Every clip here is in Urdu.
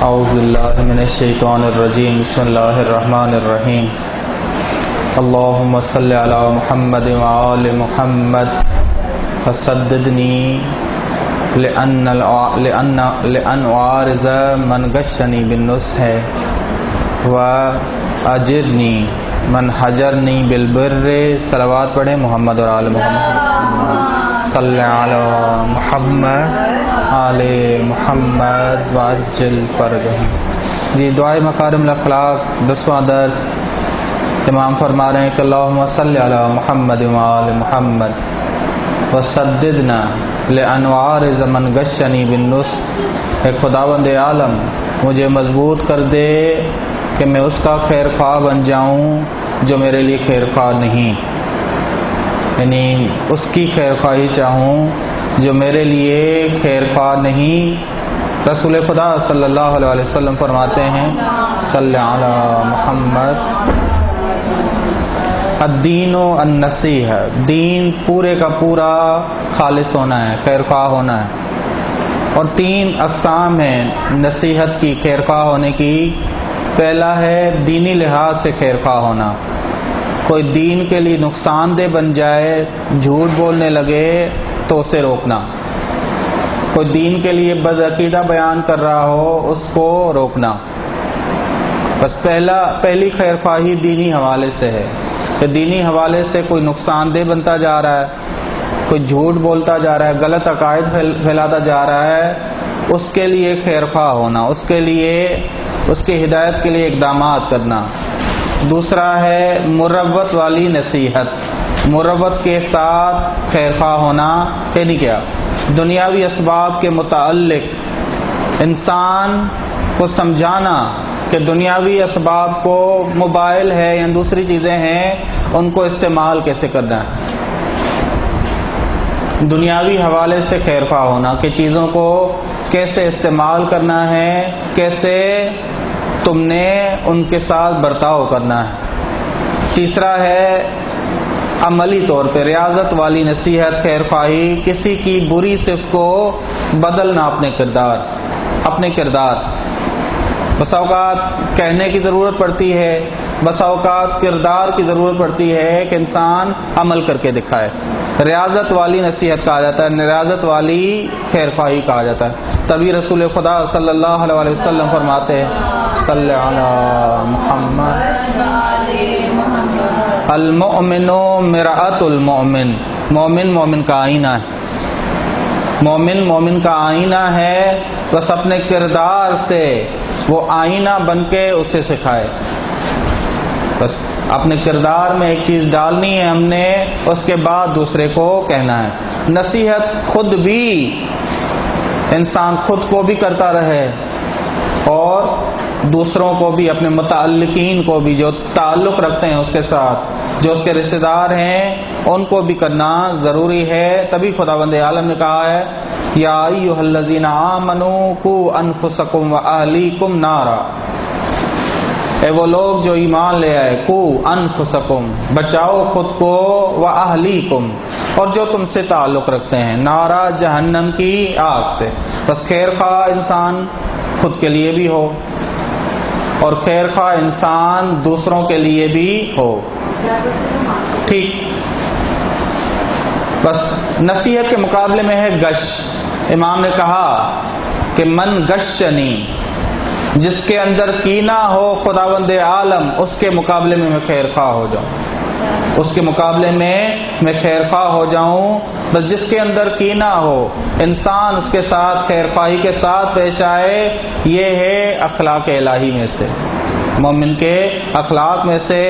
اعوذ باللہ من الشیطان الرجیم بسم اللہ الرحمن الرحیم اللہم صلی علی محمد وآل محمد فسددنی لأن أعارض من غشنی بالنصح وأجرنی من حجرنی بالبر. صلوات پڑھیں محمد اور آل محمد. صلی علی محمد آل محمد وعجل فرجہم. جی دعائے مکارم الاخلاق 10واں درس امام فرما رہے ہیں کہ اللہم صلی علی محمد وآل محمد وسددنا لأن أعارض من غشنی بالنصح. اے خداوند عالم مجھے مضبوط کر دے کہ میں اس کا خیر خواہ بن جاؤں جو میرے لیے خیر خواہ نہیں، یعنی اس کی خیر خواہی چاہوں جو میرے لیے خیر خواہ نہیں. رسول خدا صلی اللہ علیہ وسلم فرماتے ہیں صلی علی محمد الدین و النصیحہ. دین پورے کا پورا خالص ہونا ہے، خیر خواہ ہونا ہے. اور 3 اقسام ہیں نصیحت کی، خیر خواہ ہونے کی. پہلا ہے دینی لحاظ سے خیر خواہ ہونا. کوئی دین کے لیے نقصان دہ بن جائے، جھوٹ بولنے لگے تو اسے روکنا. کوئی دین کے لیے بدعقیدہ بیان کر رہا ہو اس کو روکنا. بس پہلی خیر خواہی دینی حوالے سے ہے کہ دینی حوالے سے کوئی نقصان دہ بنتا جا رہا ہے، کوئی جھوٹ بولتا جا رہا ہے، غلط عقائد پھیلاتا جا رہا ہے، اس کے لیے خیر خواہ ہونا، اس کے لیے اس کی ہدایت کے لیے اقدامات کرنا. دوسرا ہے مروت والی نصیحت. مروت کے ساتھ خیر خواہ ہونا یعنی کیا؟ دنیاوی اسباب کے متعلق انسان کو سمجھانا کہ دنیاوی اسباب کو، موبائل ہے یا دوسری چیزیں ہیں، ان کو استعمال کیسے کرنا ہے. دنیاوی حوالے سے خیر خواہ ہونا کہ چیزوں کو کیسے استعمال کرنا ہے، کیسے تم نے ان کے ساتھ برتاؤ کرنا ہے. تیسرا ہے عملی طور پہ ریاضت والی نصیحت، خیر خواہی، کسی کی بری صفت کو بدلنا اپنے کردار. بس اوقات کہنے کی ضرورت پڑتی ہے، بس اوقات کردار کی ضرورت پڑتی ہے کہ انسان عمل کر کے دکھائے. ریاضت والی نصیحت کہا جاتا ہے، ریاضت والی خیر خواہی کہا جاتا ہے. تبھی رسول خدا صلی اللہ علیہ وسلم فرماتے ہیں صلی علی محمد المؤمن مرآۃ المؤمن. مومن کا آئینہ ہے. مومن کا آئینہ ہے. بس اپنے کردار سے وہ آئینہ بن کے اسے سکھائے. بس اپنے کردار میں ایک چیز ڈالنی ہے ہم نے، اس کے بعد دوسرے کو کہنا ہے. نصیحت خود بھی انسان خود کو بھی کرتا رہے اور دوسروں کو بھی، اپنے متعلقین کو بھی، جو تعلق رکھتے ہیں اس کے ساتھ، جو اس کے رشتہ دار ہیں، ان کو بھی کرنا ضروری ہے. تبھی خداوند عالم نے کہا ہے یا ایھا الذین آمنوا قوا انفسکم واہلیکم نارا. اے وہ لوگ جو ایمان لے آئے، قوا انفسکم، بچاؤ خود کو، واہلیکم، اور جو تم سے تعلق رکھتے ہیں، نارا جہنم کی آگ سے. بس خیر خواہ انسان خود کے لیے بھی ہو اور خیر خواہ انسان دوسروں کے لیے بھی ہو. ٹھیک. بس نصیحت کے مقابلے میں ہے گش. امام نے کہا کہ من غشنی، جس کے اندر کینہ ہو خداوند عالم، اس کے مقابلے میں خیر خواہ ہو جاؤں، اس کے مقابلے میں خیر خواہ ہو جاؤں. بس جس کے اندر کینہ ہو انسان اس کے ساتھ خیر خواہی کے ساتھ پیش آئے. یہ ہے اخلاق الہی میں سے، مومن کے اخلاق میں سے.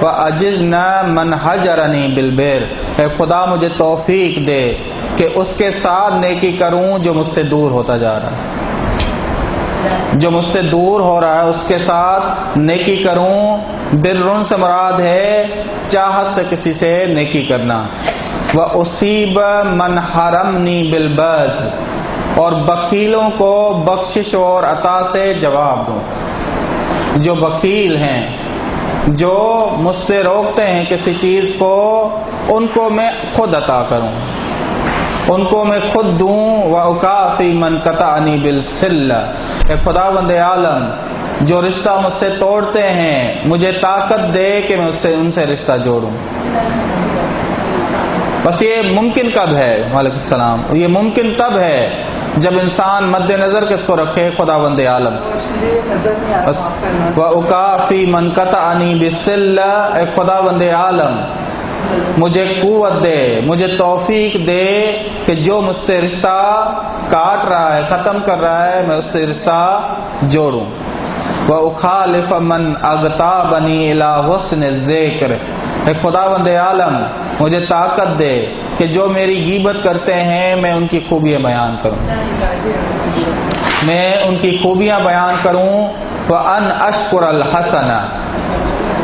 وَأَجِزْنَا مَنْ حَجَرَنِي بِالْبِرِّ. اے خدا مجھے توفیق دے کہ اس کے ساتھ نیکی کروں جو مجھ سے دور ہوتا جا رہا ہے، جو مجھ سے دور ہو رہا ہے اس کے ساتھ نیکی کروں. برٌ سے مراد ہے چاہت سے کسی سے نیکی کرنا. وَأُصِيبَ مَنْ حَرَمْنِي بِالْبَذْلِ. اور بخیلوں کو بخشش اور عطا سے جواب دوں. جو بخیل ہیں، جو مجھ سے روکتے ہیں کسی چیز کو، ان کو میں خود عطا کروں. ان کو میں خود دوں وَأُكَافِي مَنْ قَطَعَنِي بِالصِّلَّةِ، اے خداوند عالم جو رشتہ مجھ سے توڑتے ہیں مجھے طاقت دے کہ میں ان سے رشتہ جوڑوں۔ بس یہ ممکن کب ہے؟ وعلیکم السلام۔ یہ ممکن تب ہے جب انسان مد نظر کس کو رکھے؟ خداوند عالم۔ وَأُكَافِي مَنْ قَطَعَنِي بِالصِّلَّةِ، اے خداوند عالم مجھے قوت دے، مجھے توفیق دے کہ جو مجھ سے رشتہ کاٹ رہا ہے، ختم کر رہا ہے، میں اس سے رشتہ جوڑوں۔ وَأُخَالِفَ مَنْ أَغْتَابَنِي إِلَىٰ حُسْنِ الذِّكْرِ، اے خداوند عالم مجھے طاقت دے کہ جو میری غیبت کرتے ہیں میں ان کی خوبیاں بیان کروں، میں ان کی خوبیاں بیان کروں۔ وَأَنْ أَشْكُرَ الْحَسَنَ،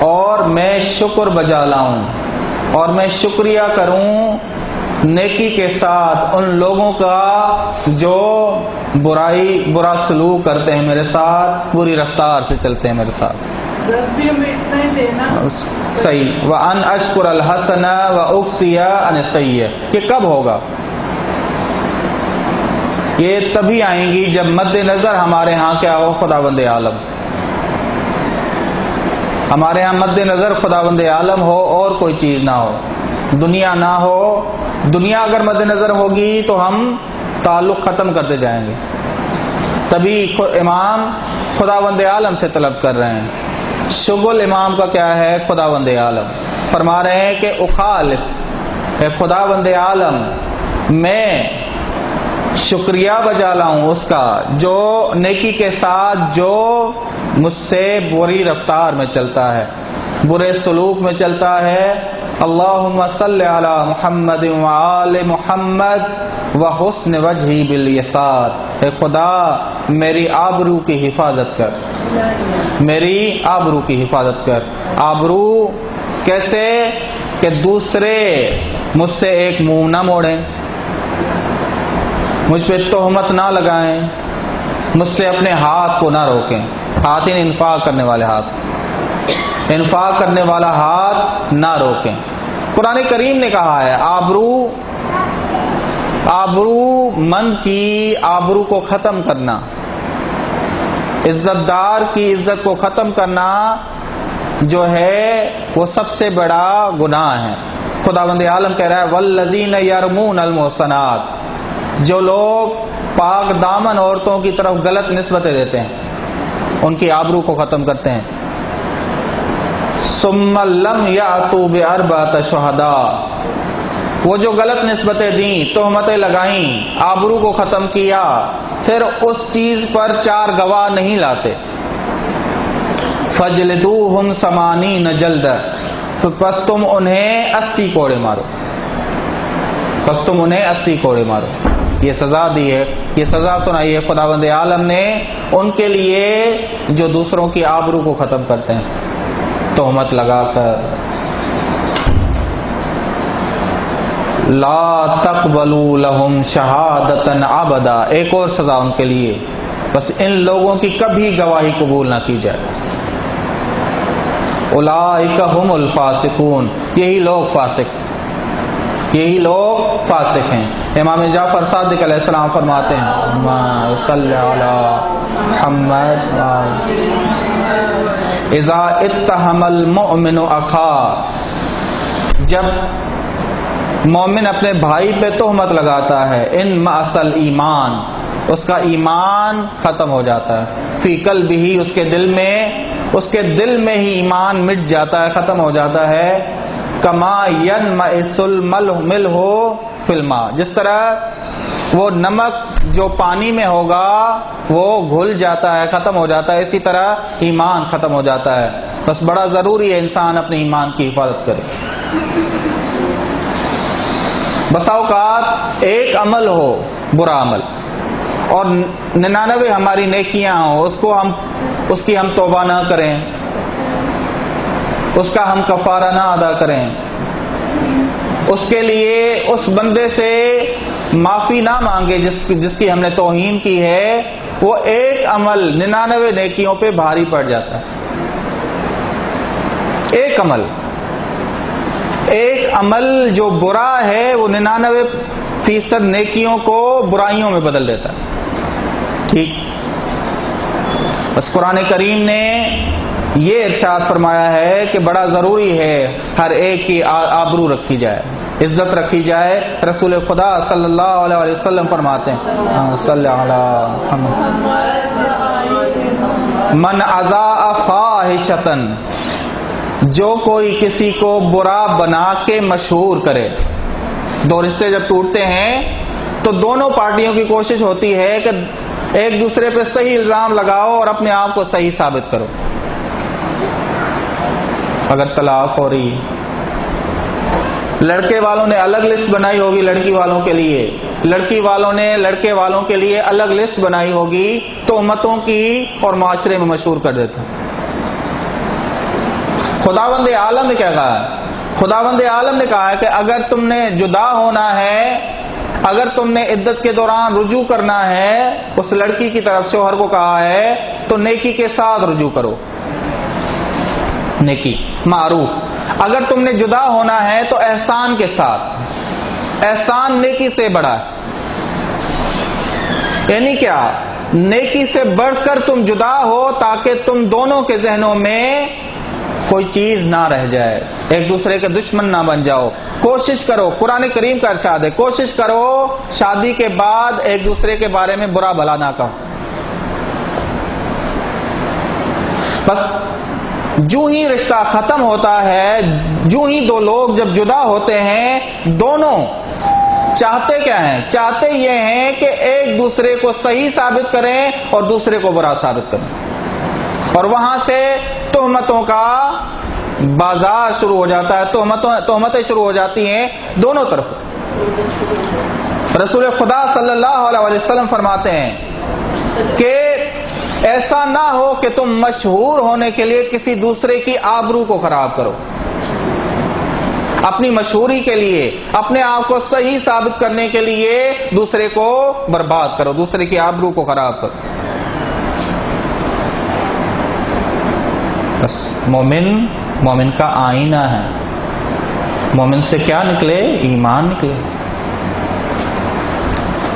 اور میں شکر بجا لاؤں اور میں شکریہ کروں نیکی کے ساتھ ان لوگوں کا جو برا سلوک کرتے ہیں میرے ساتھ، بری رفتار سے چلتے ہیں میرے ساتھ۔ صحیح۔ وَأَنْ أَشْكُرَ الْحَسَنَ وَأُكْسِيَ عَنِ السَّيِّئَةِ، یہ کب ہوگا؟ یہ تبھی آئیں گی جب مد نظر ہمارے ہاں کیا ہو؟ خداوند عالم۔ ہمارے ہاں مد نظر خداوند عالم ہو اور کوئی چیز نہ ہو، دنیا نہ ہو۔ دنیا اگر مد نظر ہوگی تو ہم تعلق ختم کرتے جائیں گے۔ تبھی امام خداوند عالم سے طلب کر رہے ہیں۔ شغل امام کا کیا ہے؟ خداوند عالم۔ فرما رہے ہیں کہ اخالف، اے خداوند عالم میں شکریہ بجا لاؤں اس کا جو نیکی کے ساتھ جو مجھ سے بری رفتار میں چلتا ہے، برے سلوک میں چلتا ہے۔ اللہم صلی علی محمد وآل محمد وحسن وجہی بالیسار، اے خدا میری آبرو کی حفاظت کر، میری آبرو کی حفاظت کر۔ آبرو کیسے؟ کہ دوسرے مجھ سے ایک منہ نہ موڑیں، مجھ پہ تہمت نہ لگائیں، مجھ سے اپنے ہاتھ کو نہ روکیں۔ ہاتھ ہی انفاق کرنے والے ہاتھ، انفاق کرنے والا ہاتھ نہ روکیں۔ قرآن کریم نے کہا ہے آبرو مند کی آبرو کو ختم کرنا، عزت دار کی عزت کو ختم کرنا جو ہے وہ سب سے بڑا گناہ ہے۔ خداوند عالم کہہ رہا ہے والذین یرمون المحصنات، جو لوگ پاک دامن عورتوں کی طرف غلط نسبتیں دیتے ہیں ان کی آبرو کو ختم کرتے ہیں۔ ثم لم یأتوا بأربعۃ شہداء، وہ جو غلط نسبتیں دیں، تہمتیں لگائیں، آبرو کو ختم کیا، پھر اس چیز پر 4 گواہ نہیں لاتے۔ فجلدوہم 80 جلدہ، پس تم انہیں 80 کوڑے مارو، پس تم انہیں 80 کوڑے مارو۔ یہ سزا دی ہے، یہ سزا سنائی ہے خداوند عالم نے ان کے لیے جو دوسروں کی آبرو کو ختم کرتے ہیں تہمت لگا کر۔ لا تقبلوا لهم شہادۃ ابدا، ایک اور سزا ان کے لیے، بس ان لوگوں کی کبھی گواہی قبول نہ کی جائے۔ اولئک هم الفاسقون، یہی لوگ فاسق ہیں۔ امام جعفر صادق علیہ السلام فرماتے ہیں صلی علی محمد اذا اتهم المؤمن اخا، جب مومن اپنے بھائی پہ تہمت لگاتا ہے، ان معصل ایمان، اس کا ایمان ختم ہو جاتا ہے، فی قلبہ، اس کے دل میں ہی ایمان مٹ جاتا ہے، ختم ہو جاتا ہے۔ کما ینمئس الملح فی الماء، جس طرح وہ نمک جو پانی میں ہوگا وہ گھل جاتا ہے، ختم ہو جاتا ہے، اسی طرح ایمان ختم ہو جاتا ہے۔ بس بڑا ضروری ہے انسان اپنے ایمان کی حفاظت کرے۔ بسا اوقات ایک عمل ہو برا عمل اور 99 ہماری نیکیاں ہوں، اس کی ہم توبہ نہ کریں، اس کا ہم کفارہ نہ ادا کریں، اس کے لیے اس بندے سے معافی نہ مانگے جس کی ہم نے توہین کی ہے، وہ ایک عمل 99 نیکیوں پہ بھاری پڑ جاتا ہے۔ ایک عمل جو برا ہے وہ 99 100% نیکیوں کو برائیوں میں بدل دیتا ہے. ٹھیک. بس قرآن کریم نے یہ ارشاد فرمایا ہے کہ بڑا ضروری ہے ہر ایک کی آبرو رکھی جائے، عزت رکھی جائے. رسول خدا صلی اللہ علیہ وسلم فرماتے ہیں صلی اللہ من اذاء فاحشۃ، جو کوئی کسی کو برا بنا کے مشہور کرے. دو رشتے جب ٹوٹتے ہیں تو دونوں پارٹیوں کی کوشش ہوتی ہے کہ ایک دوسرے پہ صحیح الزام لگاؤ اور اپنے آپ کو صحیح ثابت کرو. اگر طلاق ہو رہی، لڑکے والوں نے الگ لسٹ بنائی ہوگی لڑکی والوں کے لیے، لڑکی والوں نے لڑکے والوں کے لیے الگ لسٹ بنائی ہوگی، تو امتوں کی اور معاشرے میں مشہور کر دیتا. خداوند عالم نے کیا کہا ہے؟ خداوند عالم نے کہا ہے کہ اگر تم نے جدا ہونا ہے، اگر تم نے عدت کے دوران رجوع کرنا ہے، اس لڑکی کی طرف شوہر کو کہا ہے تو نیکی کے ساتھ رجوع کرو، نیکی معروف. اگر تم نے جدا ہونا ہے تو احسان کے ساتھ، احسان نیکی سے بڑا ہے. یعنی کیا؟ نیکی سے بڑھ کر تم جدا ہو تاکہ تم دونوں کے ذہنوں میں کوئی چیز نہ رہ جائے، ایک دوسرے کے دشمن نہ بن جاؤ. کوشش کرو، قرآن کریم کا ارشاد ہے، کوشش کرو شادی کے بعد ایک دوسرے کے بارے میں برا بھلا نہ کہو. بس جو ہی رشتہ ختم ہوتا ہے، جو ہی دو لوگ جب جدا ہوتے ہیں، دونوں چاہتے کیا ہیں؟ چاہتے یہ ہیں کہ ایک دوسرے کو صحیح ثابت کریں اور دوسرے کو برا ثابت کریں، اور وہاں سے تہمتوں کا بازار شروع ہو جاتا ہے، تہمتیں شروع ہو جاتی ہیں دونوں طرف. رسول خدا صلی اللہ علیہ وسلم فرماتے ہیں کہ ایسا نہ ہو کہ تم مشہور ہونے کے لیے کسی دوسرے کی آبرو کو خراب کرو، اپنی مشہوری کے لیے، اپنے آپ کو صحیح ثابت کرنے کے لیے دوسرے کو برباد کرو، دوسرے کی آبرو کو خراب کرو. بس مومن کا آئینہ ہے. مومن سے کیا نکلے؟ ایمان نکلے.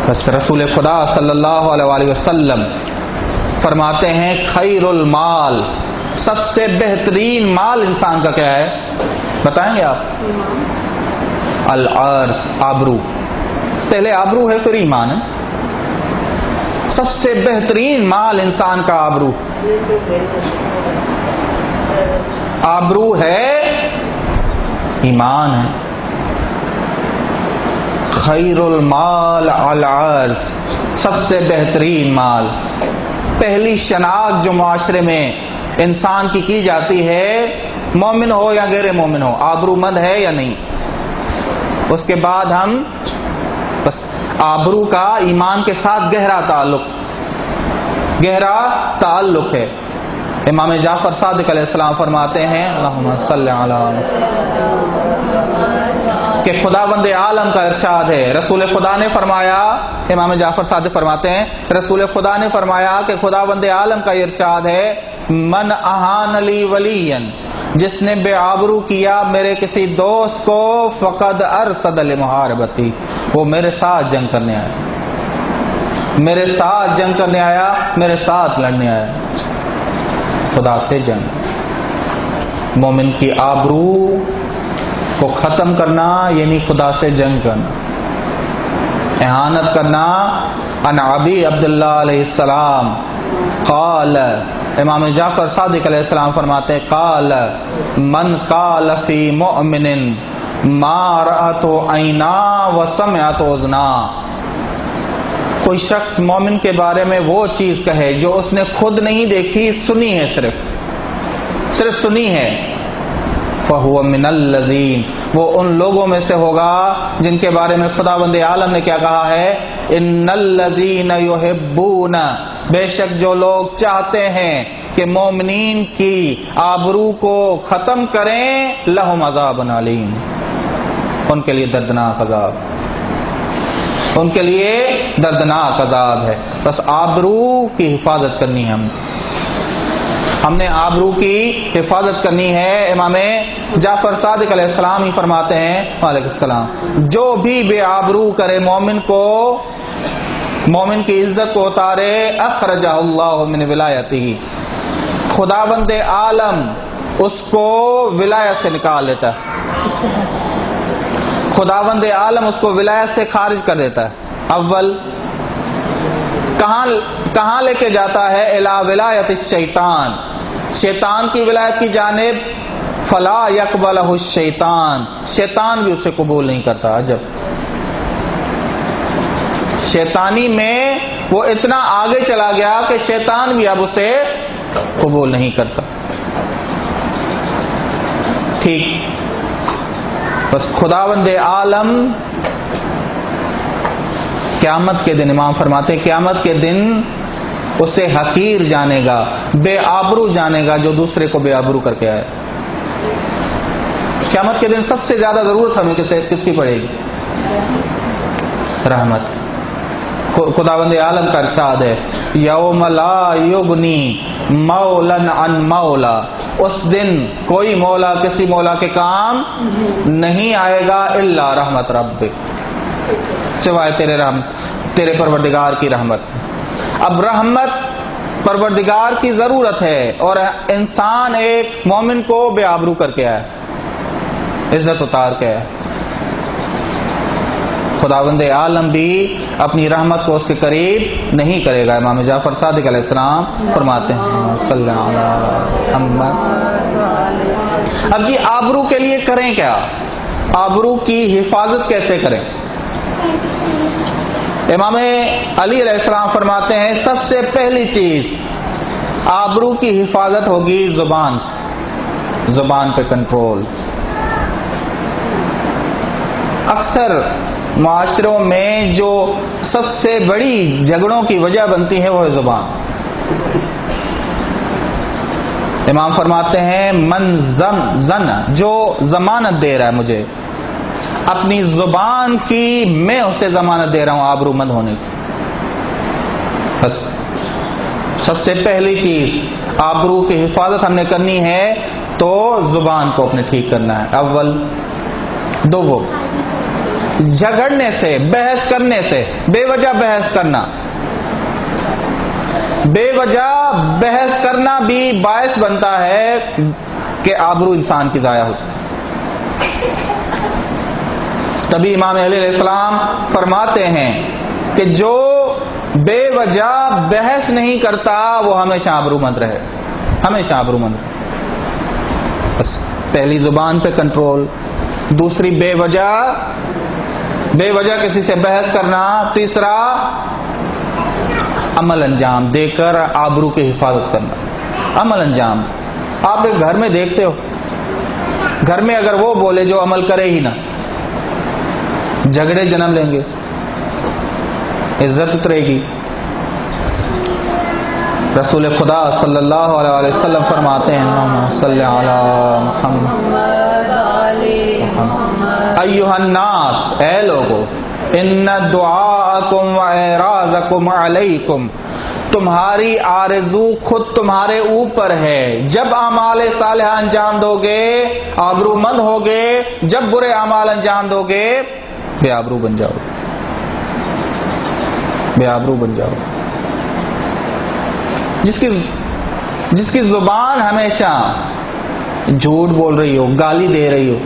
بس رسول خدا صلی اللہ علیہ وسلم فرماتے ہیں خیر المال، سب سے بہترین مال انسان کا کیا ہے؟ بتائیں گے آپ؟ العرض، آبرو. پہلے آبرو ہے پھر ایمان ہے. سب سے بہترین مال انسان کا آبرو. آبرو ہے، ایمان ہے. خیر المال العرض، سب سے بہترین مال. پہلی شناخت جو معاشرے میں انسان کی جاتی ہے، مومن ہو یا غیر مومن ہو، آبرو مند ہے یا نہیں. اس کے بعد ہم بس آبرو کا ایمان کے ساتھ گہرا تعلق ہے. امام جعفر صادق علیہ السلام فرماتے ہیں اللہم صلی علی، کہ خداوند عالم کا ارشاد ہے، رسول خدا نے فرمایا، امام جعفر صادق فرماتے ہیں رسول خدا نے فرمایا کہ خداوند عالم کا ارشاد ہے من اہان لی ولیا، جس نے بے آبرو کیا میرے کسی دوست کو، فقد ارصد لمحاربتی، وہ میرے ساتھ جنگ کرنے آیا، میرے ساتھ جنگ کرنے آیا، میرے ساتھ لڑنے آیا. خدا سے جنگ. مومن کی آبرو کو ختم کرنا یعنی خدا سے جنگ کرنا، اہانت کرنا. عن ابی عبداللہ علیہ السلام قال، امام جعفر صادق علیہ السلام فرماتے ہیں قال من قال فی مؤمن ما رأت عینا وسمعت اذنا، کوئی شخص مومن کے بارے میں وہ چیز کہے جو اس نے خود نہیں دیکھی، سنی ہے، صرف سنی ہے، فَهُوَ مِنَ الَّذِينَ، وہ ان لوگوں میں سے ہوگا جن کے بارے میں خداوند عالم نے کیا کہا ہے؟ اِنَّ الَّذِينَ يُحِبُّونَ، بے شک جو لوگ چاہتے ہیں کہ مومنین کی آبرو کو ختم کریں، لَهُمْ عَذَابٌ عَلِيمٌ، ان کے لیے دردناک عذاب، ان کے لیے دردناک عذاب ہے. بس آبرو کی حفاظت کرنی ہے ہم. ہم نے آبرو کی حفاظت کرنی ہے۔ امام جعفر صادق علیہ السلام ہی فرماتے ہیں وعلیکم السلام، جو بھی بے آبرو کرے مومن کی عزت کو اتارے، اخرجہ اللہ من ولایتہ، خداوند عالم اس کو ولایت سے نکال دیتا ہے، خداوند عالم اس کو ولایت سے خارج کر دیتا ہے۔ اول کہاں لے کے جاتا ہے؟ الی ولایت الشیطان، شیطان کی ولایت کی جانب، فلا یقبلہ الشیطان، شیطان بھی اسے قبول نہیں کرتا۔ عجب، شیطانی میں وہ اتنا آگے چلا گیا کہ شیطان بھی اب اسے قبول نہیں کرتا۔ ٹھیک، بس خداوند عالم قیامت کے دن، امام فرماتے قیامت کے دن اسے حقیر جانے گا، بے آبرو جانے گا جو دوسرے کو بے آبرو کر کے آئے۔ قیامت کے دن سب سے زیادہ ضرورت ہمیں کس کی پڑے گی؟ رحمت۔ خداوند عالم کا ارشاد ہے یوم لا یغنی مولا عن مولا، اس دن کوئی مولا کسی مولا کے کام نہیں آئے گا الا رحمت ربک، سوائے تیرے پروردگار کی رحمت۔ اب رحمت پروردگار کی ضرورت ہے، اور انسان ایک مومن کو بے آبرو کر کے آئے، عزت اتار کے آئے، خداوند عالم بھی اپنی رحمت کو اس کے قریب نہیں کرے گا۔ امام جعفر صادق علیہ السلام فرماتے ہیں صلی اللہ علیہ وسلم۔ اب جی آبرو کے لیے کریں کیا؟ آبرو کی حفاظت کیسے کریں؟ امام علی علیہ السلام فرماتے ہیں سب سے پہلی چیز آبرو کی حفاظت ہوگی زبان سے، زبان پہ کنٹرول۔ اکثر معاشروں میں جو سب سے بڑی جھگڑوں کی وجہ بنتی ہے وہ ہے زبان۔ امام فرماتے ہیں من زن، جو ضمانت دے رہا ہے مجھے اپنی زبان کی، میں اسے ضمانت دے رہا ہوں آبرو مند ہونے کی۔ بس سب سے پہلی چیز آبرو کی حفاظت ہم نے کرنی ہے تو زبان کو اپنے ٹھیک کرنا ہے اول۔ دوم، جھگڑنے سے، بحث کرنے سے، بے وجہ بحث کرنا، بے وجہ بحث کرنا بھی باعث بنتا ہے کہ آبرو انسان کی ضائع ہو۔ تبھی امام علیہ السلام فرماتے ہیں کہ جو بے وجہ بحث نہیں کرتا وہ ہمیشہ آبرو مند رہے، ہمیشہ آبرو مند رہے۔ بس پہلی زبان پہ کنٹرول، دوسری بے وجہ کسی سے بحث کرنا، تیسرا عمل انجام دے کر آبرو کی حفاظت کرنا۔ عمل انجام آپ ایک گھر میں دیکھتے ہو، گھر میں اگر وہ بولے جو عمل کرے ہی نہ، جھگڑے جنم لیں گے، عزت اترے گی۔ رسول خدا صلی اللہ علیہ وسلم فرماتے ہیں اللہم صلی علی محمد ایھا الناس، اے لوگو، ان دعاءکم و اعراضکم علیکم، تمہاری آرزو خود تمہارے اوپر ہے۔ جب اعمال صالحہ انجام دو گے آبرو مند ہوگے، جب برے اعمال انجام دو گے بے آبرو بن جاؤ، بے آبرو بن جاؤ۔ جس کی زبان ہمیشہ جھوٹ بول رہی ہو، گالی دے رہی ہو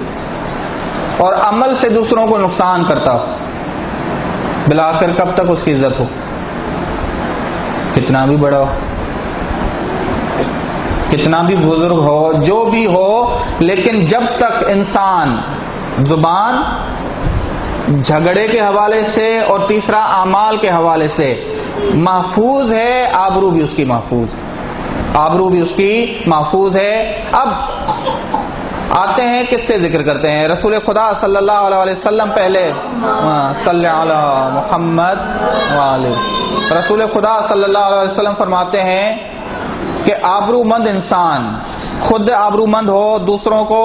اور عمل سے دوسروں کو نقصان کرتا ہو، بلاخر کب تک اس کی عزت ہو؟ کتنا بھی بڑا ہو، کتنا بھی بزرگ ہو، جو بھی ہو، لیکن جب تک انسان زبان جھگڑے کے حوالے سے اور تیسرا اعمال کے حوالے سے محفوظ ہے، آبرو بھی اس کی محفوظ، آبرو بھی اس کی محفوظ ہے۔ اب آتے ہیں کس سے ذکر کرتے ہیں؟ رسول خدا صلی اللہ علیہ وسلم پہلے صلی علی محمد وآلہ۔ رسول خدا صلی اللہ علیہ وسلم فرماتے ہیں کہ آبرو مند انسان خود آبرو مند ہو، دوسروں کو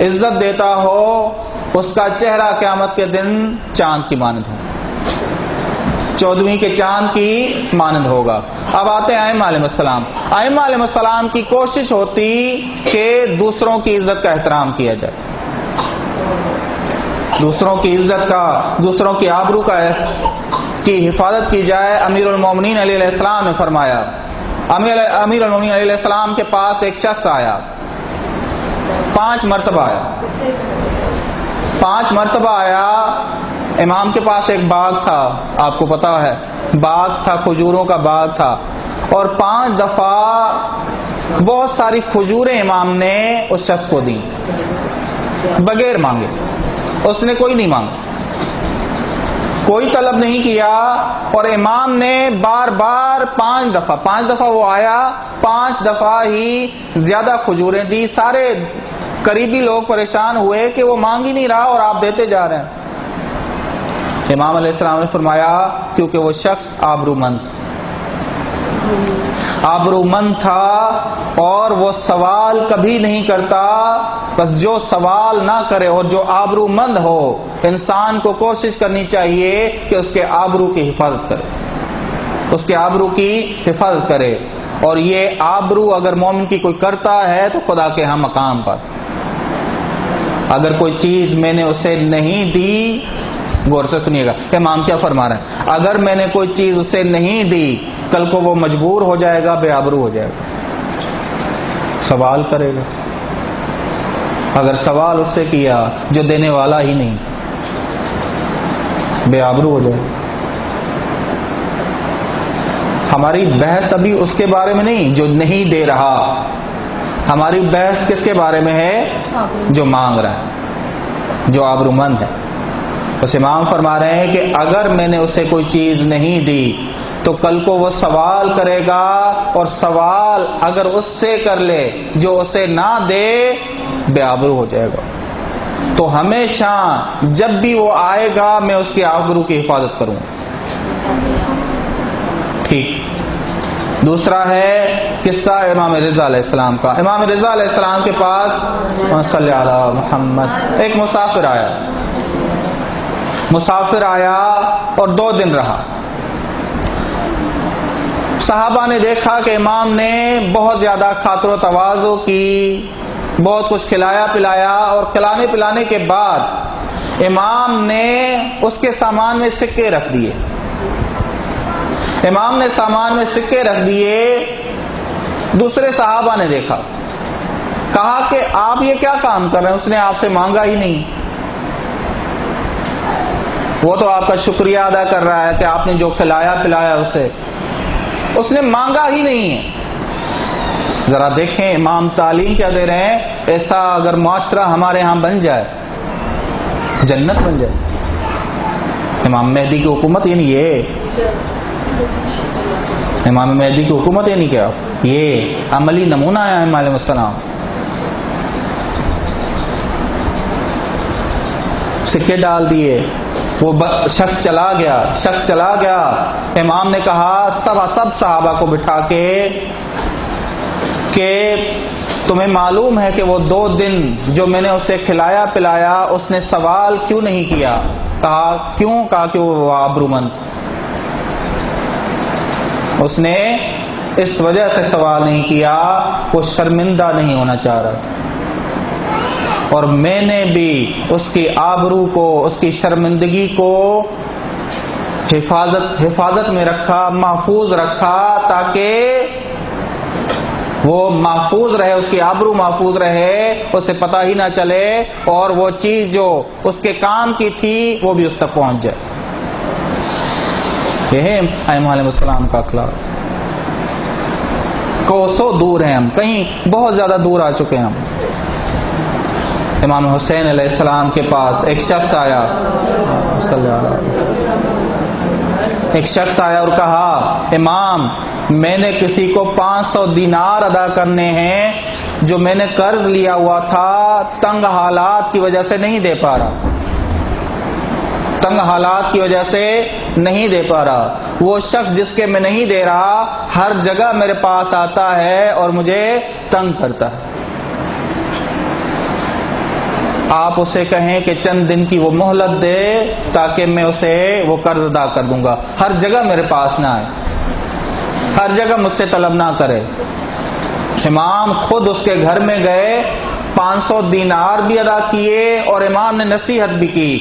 عزت دیتا ہو، اس کا چہرہ قیامت کے دن چاند کی مانند ہو، 14ویں کے چاند کی مانند ہوگا۔ اب آتے ہیں ائمہ علیہ السلام۔ ائمہ علیہ السلام کی کوشش ہوتی کہ دوسروں کی عزت کا احترام کیا جائے، دوسروں کی عزت کا، دوسروں کی آبرو کی حفاظت کی جائے۔ امیر المومنین علیہ السلام نے فرمایا، امیر المومنین علیہ السلام کے پاس ایک شخص آیا، 5 مرتبہ آیا، 5 مرتبہ آیا۔ امام کے پاس ایک باغ تھا، آپ کو پتا ہے باغ تھا، کھجوروں کا باغ تھا، اور 5 دفعہ بہت ساری کھجوریں امام نے اس شخص کو دی بغیر مانگے۔ اس نے کوئی نہیں مانگا، کوئی طلب نہیں کیا، اور امام نے بار بار 5 دفعہ وہ آیا، 5 دفعہ ہی زیادہ کھجوریں دی۔ سارے قریبی لوگ پریشان ہوئے کہ وہ مانگ ہی نہیں رہا اور آپ دیتے جا رہے ہیں۔ امام علیہ السلام نے فرمایا کیونکہ وہ شخص آبرومند تھا اور وہ سوال کبھی نہیں کرتا۔ بس جو سوال نہ کرے اور جو آبرومند ہو، انسان کو کوشش کرنی چاہیے کہ اس کے آبرو کی حفاظت کرے، اس کے آبرو کی حفاظت کرے۔ اور یہ آبرو اگر مومن کی کوئی کرتا ہے تو خدا کے ہاں مقام پر۔ اگر کوئی چیز میں نے اسے نہیں دی، غور سے سنیے گا امام کیا فرما رہے ہیں، اگر میں نے کوئی چیز اسے نہیں دی، کل کو وہ مجبور ہو جائے گا، بے آبرو ہو جائے گا، سوال کرے گا۔ اگر سوال اس سے کیا جو دینے والا ہی نہیں، بے آبرو ہو جائے گا۔ ہماری بحث ابھی اس کے بارے میں نہیں جو نہیں دے رہا، ہماری بحث کس کے بارے میں ہے؟ جو مانگ رہا ہے، جو آبرومند ہے۔ بس امام فرما رہے ہیں کہ اگر میں نے اسے کوئی چیز نہیں دی تو کل کو وہ سوال کرے گا، اور سوال اگر اس سے کر لے جو اسے نہ دے، بے آبرو ہو جائے گا۔ تو ہمیشہ جب بھی وہ آئے گا میں اس کی آبرو کی حفاظت کروں۔ ٹھیک۔ دوسرا ہے قصہ امام رضا علیہ السلام کا۔ امام رضا علیہ السلام کے پاس صلی علی محمد ایک مسافر آیا اور 2 دن رہا۔ صحابہ نے دیکھا کہ امام نے بہت زیادہ خاطر و تواضع کی، بہت کچھ کھلایا پلایا، اور کھلانے پلانے کے بعد امام نے اس کے سامان میں سکے رکھ دیے۔ امام نے سامان میں سکے رکھ دیے۔ دوسرے صحابہ نے دیکھا، کہا کہ آپ یہ کیا کام کر رہے ہیں، اس نے آپ سے مانگا ہی نہیں، وہ تو آپ کا شکریہ ادا کر رہا ہے کہ آپ نے جو کھلایا پلایا اسے، اس نے مانگا ہی نہیں ہے۔ ذرا دیکھیں امام تعلیم کیا دے رہے ہیں، ایسا اگر معاشرہ ہمارے ہاں بن جائے، جنت بن جائے۔ امام مہدی کی حکومت یعنی یہ، امام مہدی کی حکومت یعنی کیا، یہ عملی نمونہ ہے امام علیہ السلام۔ سکے ڈال دیے، وہ شخص چلا گیا۔ امام نے کہا سب صحابہ کو بٹھا کے کہ تمہیں معلوم ہے کہ وہ 2 دن جو میں نے اسے کھلایا پلایا اس نے سوال کیوں نہیں کیا؟ کہا کیوں؟ کہا کہ وہ آبرومند، اس نے اس وجہ سے سوال نہیں کیا، وہ شرمندہ نہیں ہونا چاہ رہا تھا، اور میں نے بھی اس کی آبرو کو، اس کی شرمندگی کو حفاظت میں رکھا، محفوظ رکھا، تاکہ وہ محفوظ رہے، اس کی آبرو محفوظ رہے، اسے پتہ ہی نہ چلے، اور وہ چیز جو اس کے کام کی تھی وہ بھی اس تک پہنچ جائے۔ یہ ہے ائمہ علیہ السلام کا اخلاق۔ کوسوں دور ہیں ہم، کہیں بہت زیادہ دور آ چکے ہیں ہم۔ امام حسین علیہ السلام کے پاس ایک شخص آیا، اور کہا امام میں نے کسی کو 500 دینار ادا کرنے ہیں جو میں نے قرض لیا ہوا تھا، تنگ حالات کی وجہ سے نہیں دے پا رہا، تنگ حالات کی وجہ سے نہیں دے پا رہا۔ وہ شخص جس کے میں نہیں دے رہا ہر جگہ میرے پاس آتا ہے اور مجھے تنگ کرتا ہے۔ آپ اسے کہیں کہ چند دن کی وہ مہلت دے تاکہ میں اسے وہ قرض ادا کر دوں گا. ہر جگہ میرے پاس نہ آئے, ہر جگہ مجھ سے طلب نہ کرے. امام خود اس کے گھر میں گئے, 500 دینار بھی ادا کیے, اور امام نے نصیحت بھی کی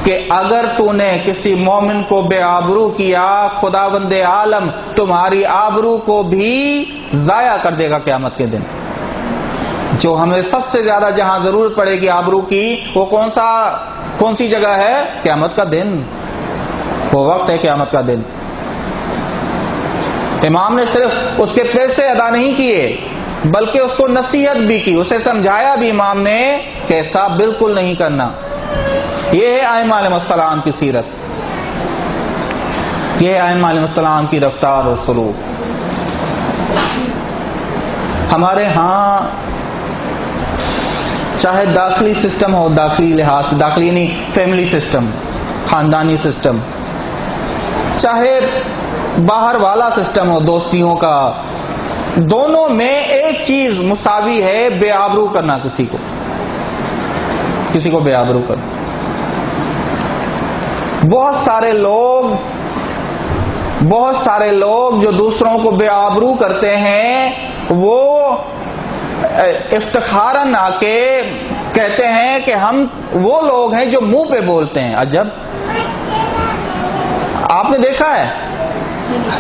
کہ اگر تو نے کسی مومن کو بے آبرو کیا, خداوند عالم تمہاری آبرو کو بھی ضائع کر دے گا قیامت کے دن. جو ہمیں سب سے زیادہ جہاں ضرورت پڑے گی آبرو کی, وہ کون سی جگہ ہے؟ قیامت کا دن. وہ وقت ہے قیامت کا دن. امام نے صرف اس کے پیسے ادا نہیں کیے بلکہ اس کو نصیحت بھی کی, اسے سمجھایا بھی امام نے کہ ایسا بالکل نہیں کرنا. یہ ہے ائمہ علیہ السلام کی سیرت, یہ ہے ائمہ علیہ السلام کی رفتار اور سلوک. ہمارے ہاں چاہے داخلی سسٹم ہو, داخلی لحاظ سے, داخلی نہیں فیملی سسٹم, خاندانی سسٹم, چاہے باہر والا سسٹم ہو دوستیوں کا, دونوں میں ایک چیز مساوی ہے, بے آبرو کرنا کسی کو بے آبرو کرنا. بہت سارے لوگ جو دوسروں کو بے آبرو کرتے ہیں, وہ افتخاراً آ کے کہتے ہیں کہ ہم وہ لوگ ہیں جو منہ پہ بولتے ہیں. عجب, آپ نے دیکھا ہے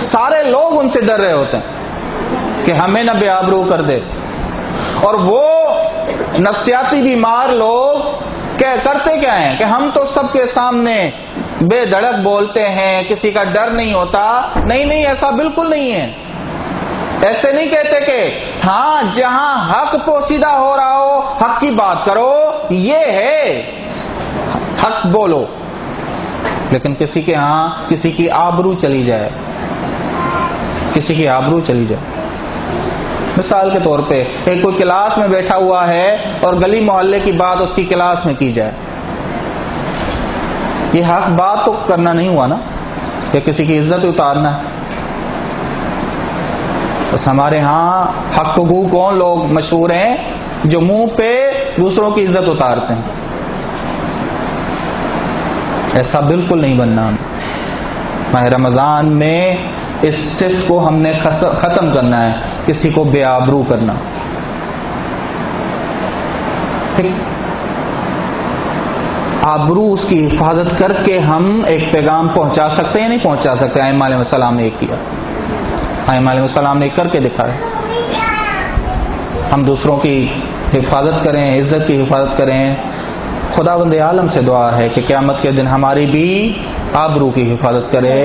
سارے لوگ ان سے ڈر رہے ہوتے ہیں کہ ہمیں نہ بے آبرو کر دے, اور وہ نفسیاتی بیمار لوگ کرتے کیا ہیں کہ ہم تو سب کے سامنے بے دھڑک بولتے ہیں, کسی کا ڈر نہیں ہوتا. نہیں, ایسا بالکل نہیں ہے. ایسے نہیں کہتے کہ ہاں جہاں حق پوشیدہ ہو رہا ہو حق کی بات کرو, یہ ہے حق بولو, لیکن کسی کے ہاں کسی کی آبرو چلی جائے, کسی کی آبرو چلی جائے. مثال کے طور پہ ایک کوئی کلاس میں بیٹھا ہوا ہے اور گلی محلے کی بات اس کی کلاس میں کی جائے, یہ حق بات تو کرنا نہیں ہوا نا, کہ کسی کی عزت اتارنا ہے. بس ہمارے ہاں حق گو کون لوگ مشہور ہیں جو منہ پہ دوسروں کی عزت اتارتے ہیں. ایسا بالکل نہیں بننا. ماہ رمضان میں اس صفت کو ہم نے ختم کرنا ہے, کسی کو بے آبرو کرنا. آبرو اس کی حفاظت کر کے ہم ایک پیغام پہنچا سکتے ہیں, نہیں پہنچا سکتے. ائمہ علیہ السلام نے یہ کیا, ائمہ علیہ السلام نے کر کے دکھایا. ہم دوسروں کی حفاظت کریں, عزت کی حفاظت کریں. خداوند عالم سے دعا ہے کہ قیامت کے دن ہماری بھی آبرو کی حفاظت کرے.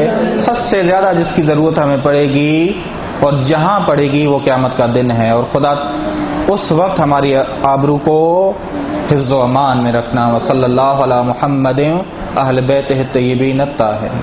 سب سے زیادہ جس کی ضرورت ہمیں پڑے گی اور جہاں پڑے گی وہ قیامت کا دن ہے, اور خدا اس وقت ہماری آبرو کو حفظ و امان میں رکھنا. وصلی اللہ علی محمد اہل بیتہ الطیبین الطاہرین.